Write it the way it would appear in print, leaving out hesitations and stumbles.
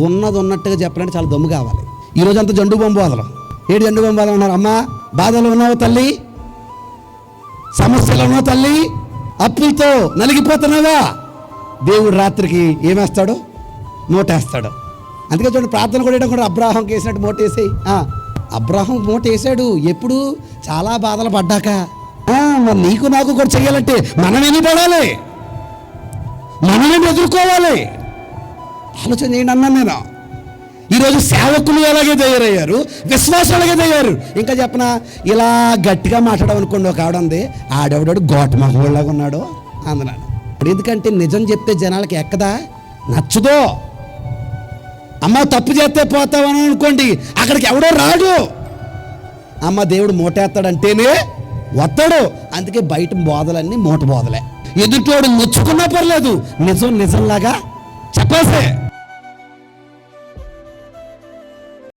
ఉన్నది ఉన్నట్టుగా చెప్పాలంటే చాలా దమ్ము కావాలి. ఈరోజు అంతా జండు బాంబు బాధలు. ఏడు జండు బాంబు బాధలు ఉన్నారు. అమ్మా బాధలు ఉన్నావు తల్లి, సమస్యలు ఉన్నావు తల్లి, అప్పులతో నలిగిపోతున్నావా, దేవుడు రాత్రికి ఏమేస్తాడు? మూటేస్తాడు. అందుకే చూడండి, ప్రార్థన కూడా అబ్రాహాంకి వేసినట్టు మూటేసాయి. అబ్రాహాం మూటేసాడు ఎప్పుడు? చాలా బాధలు పడ్డాక. మరి నీకు నాకు కూడా చెయ్యాలంటే మనం ఎన్ని పడాలి, మనమేమి ఎదుర్కోవాలి? ఆలోచన చేయండి అన్నాను నేను. ఈరోజు సేవకులు ఎలాగే తయారయ్యారు, విశ్వాసం అలాగే తయారు. ఇంకా చెప్పనా, ఇలా గట్టిగా మాట్లాడమనుకోండి, ఒక ఆవిడ ఉంది, ఆడెవడాడు గోటమహోళ్ళగా ఉన్నాడు అందున్నాను. ఇప్పుడు ఎందుకంటే నిజం చెప్తే జనాలకి ఎక్కదా, నచ్చదో. అమ్మ తప్పు చేస్తే పోతావని అనుకోండి, అక్కడికి ఎవడో రాడు. అమ్మ దేవుడు మూటేస్తాడంటేనే వస్తాడు. అందుకే బయట బోధలన్నీ మూట బోధలే. ఎదుటోడు నొచ్చుకున్నా పర్లేదు, నిజం నిజంలాగా చెప్పేసే.